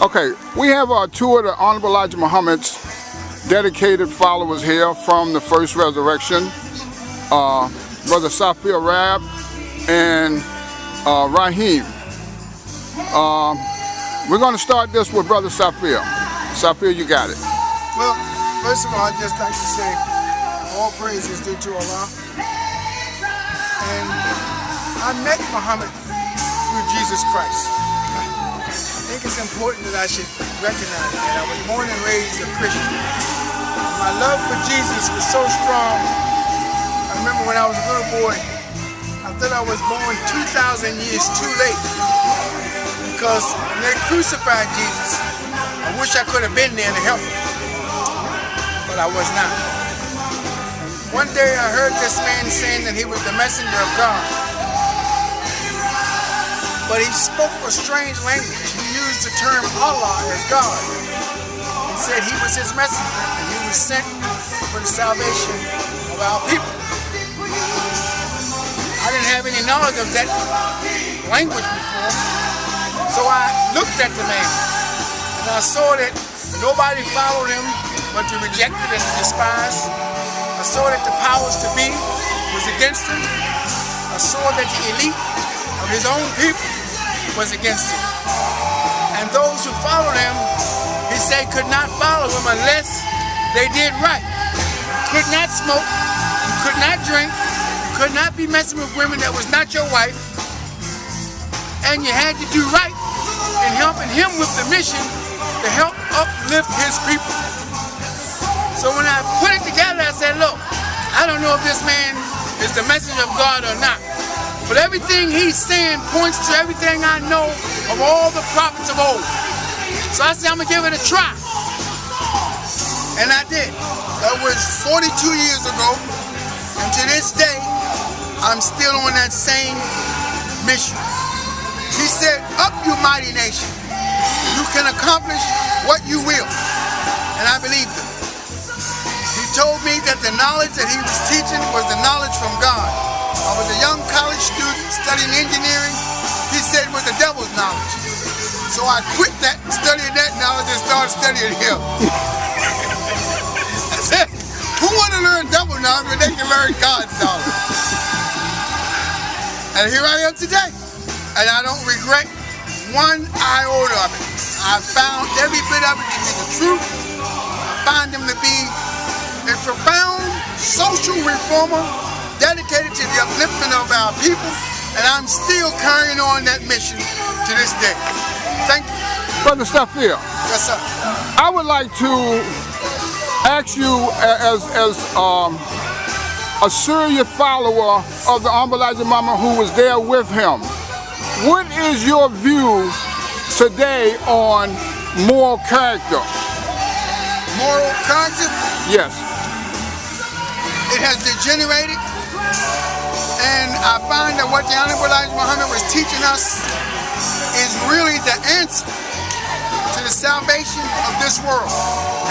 Okay, we have two of the Honorable Elijah Muhammad's dedicated followers here from the first resurrection, Brother Safir Rabb and Rahim. We're going to start this with Brother Safir. Safir, you got it. Well, first of all, I'd just like to say all praise is due to Allah. And I met Muhammad through Jesus Christ. I think it's important that I should recognize that I was born and raised a Christian. My love for Jesus was so strong. I remember when I was a little boy, I thought I was born 2,000 years too late. Because when they crucified Jesus, I wish I could have been there to help him. But I was not. One day I heard this man saying that he was the messenger of God. But he spoke a strange language. He used the term Allah as God. He said he was his messenger and he was sent for the salvation of our people. I didn't have any knowledge of that language before. So I looked at the man and I saw that nobody followed him but to reject it and to despise. I saw that the powers to be was against him. I saw that the elite of his own people was against him. And those who followed him, he said, could not follow him unless they did right. You could not smoke, you could not drink, you could not be messing with women that was not your wife, and you had to do right in helping him with the mission to help uplift his people. So when I put it together, I said, look, I don't know if this man is the messenger of God or not. But everything he's saying points to everything I know of all the prophets of old. So I said, I'm going to give it a try. And I did. That was 42 years ago. And to this day, I'm still on that same mission. He said, up you mighty nation. You can accomplish what you will. And I believed him. He told me that the knowledge that he was teaching was the knowledge from God. I was a young college student studying engineering. He said it was the devil's knowledge. So I quit that, studying that knowledge and started studying him. I said, who want to learn devil knowledge when they can learn God's knowledge? And here I am today. And I don't regret one iota of it. I found every bit of it to be the truth. I find him to be a profound social reformer dedicated to the upliftment of our people, and I'm still carrying on that mission to this day. Thank you. Brother Safir. Yes, sir. I would like to ask you, as a serious follower of the Honorable Elijah Muhammad who was there with him, what is your view today on moral character? Moral character? Yes. It has degenerated, and I find that what the Honorable Elijah Muhammad was teaching us is really the answer to the salvation of this world.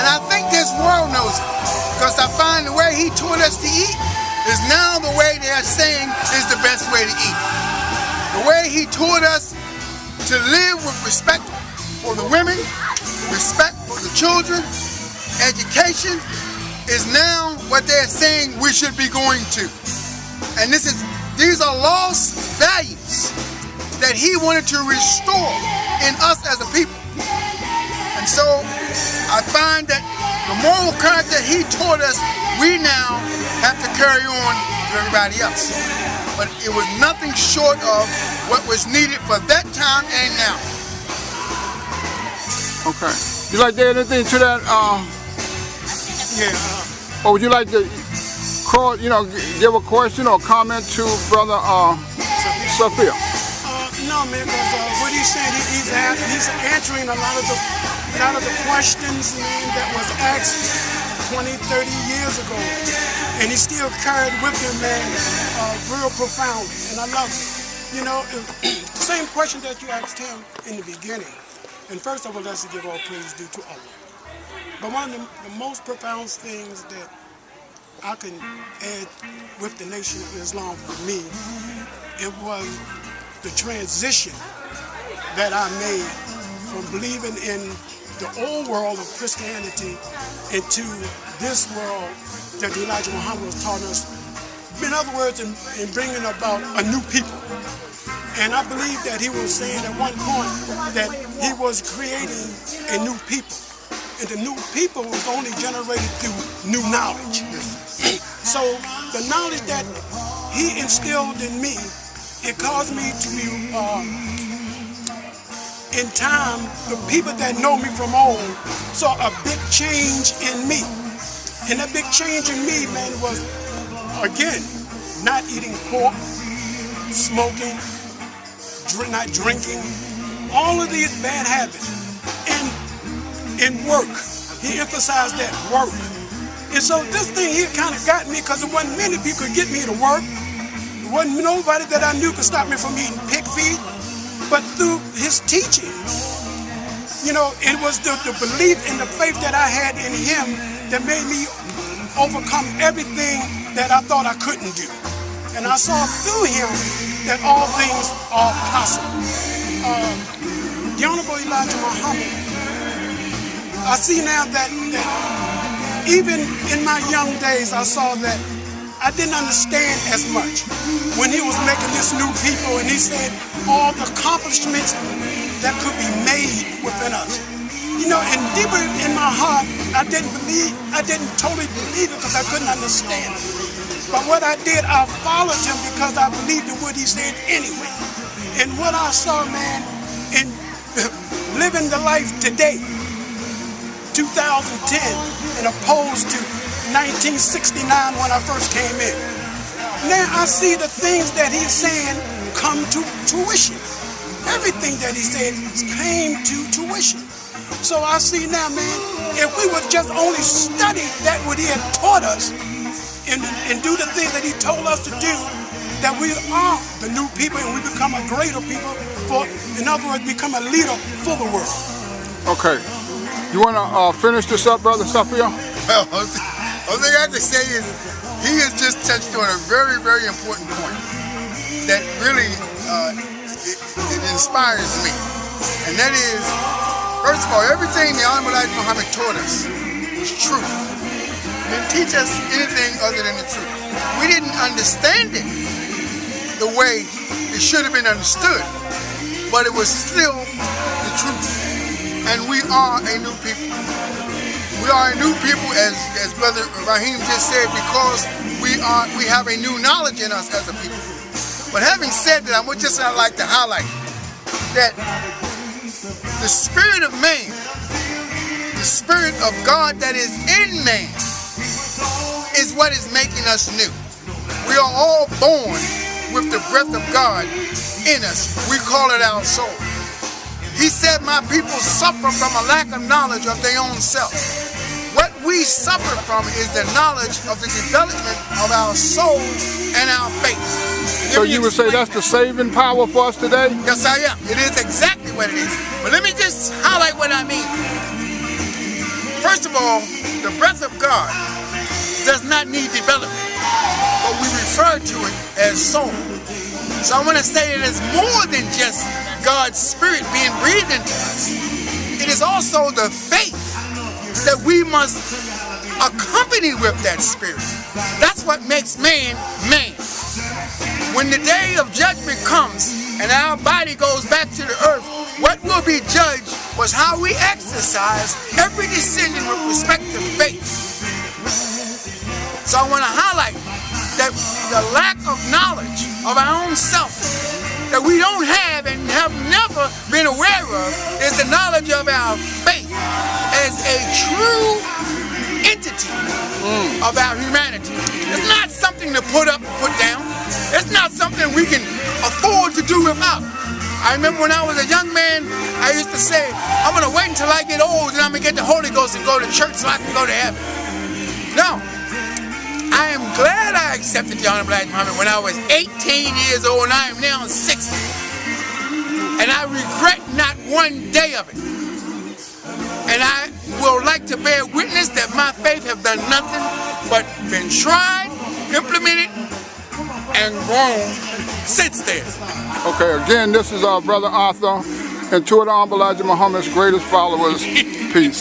And I think this world knows it, because I find the way he taught us to eat is now the way they are saying is the best way to eat. The way he taught us to live with respect for the women, respect for the children, education, is now what they're saying we should be going to. And these are lost values that he wanted to restore in us as a people. And so I find that the moral character he taught us, we now have to carry on to everybody else. But it was nothing short of what was needed for that time and now. Okay. You like to add anything to that? Yeah. Or would you like to call, give a question or comment to Brother Safir? No, man, because what he's saying, he's answering a lot of the questions, man, that was asked 20, 30 years ago, and he still carried with him, man, real profoundly, and I love it. Same question that you asked him in the beginning, and first of all, let's give all praise due to Allah. But one of the most profound things that I can add with the Nation of Islam for me, it was the transition that I made from believing in the old world of Christianity into this world that Elijah Muhammad was taught us. In other words, in bringing about a new people. And I believe that he was saying at one point that he was creating a new people. And the new people was only generated through new knowledge. So the knowledge that he instilled in me, it caused me to be, in time, the people that know me from old saw a big change in me. And that big change in me, man, was, again, not eating pork, smoking, not drinking, all of these bad habits. And in work, he emphasized that work. And so this thing here kind of got me because there wasn't many people could get me to work. There wasn't nobody that I knew could stop me from eating pig feet. But through his teaching, you know, it was the belief and the faith that I had in him that made me overcome everything that I thought I couldn't do. And I saw through him that all things are possible. The Honorable Elijah Muhammad, I see now that even in my young days, I saw that I didn't understand as much when he was making this new people and he said all the accomplishments that could be made within us. You know, and deeper in my heart, I didn't totally believe it because I couldn't understand it. But what I did, I followed him because I believed in what he said anyway. And what I saw, man, in living the life today, 2010, and opposed to 1969 when I first came in. Now I see the things that he's saying come to fruition. Everything that he said came to fruition. So I see now, man, if we would just only study that what he had taught us and do the things that he told us to do, that we are the new people and we become a greater people for, in other words, become a leader for the world. Okay. You want to finish this up, Brother Safir? Well, the thing I have to say is he has just touched on a very, very important point that really it inspires me. And that is, first of all, everything the Honorable Elijah Muhammad taught us was true. He didn't teach us anything other than the truth. We didn't understand it the way it should have been understood, but it was still the truth. And we are a new people. We are a new people, as Brother Rahim just said, because we have a new knowledge in us as a people. But having said that, I would just like to highlight that the spirit of man, the spirit of God that is in man, is what is making us new. We are all born with the breath of God in us. We call it our soul. He said, my people suffer from a lack of knowledge of their own self. What we suffer from is the knowledge of the development of our soul and our faith. So you would say that's the saving power for us today? Yes, I am. It is exactly what it is. But let me just highlight what I mean. First of all, the breath of God does not need development, but we refer to it as soul. So I want to say it is more than just God's spirit being breathed into us. It is also the faith that we must accompany with that spirit. That's what makes man, man. When the day of judgment comes and our body goes back to the earth, what will be judged was how we exercise every decision with respect to faith. So I want to highlight that the lack of knowledge of our own self that we don't have and have never been aware of is the knowledge of our faith as a true entity of our humanity. It's not something to put up and put down. It's not something we can afford to do without. I remember when I was a young man, I used to say, I'm going to wait until I get old and I'm going to get the Holy Ghost and go to church so I can go to heaven. No. I am glad I accepted the Honorable Elijah Muhammad when I was 18 years old and I am now 60. And I regret not one day of it. And I will like to bear witness that my faith have done nothing but been tried, implemented, and grown since then. Okay, again, this is our Brother Arthur and two of the Honorable Elijah Muhammad's greatest followers. Peace.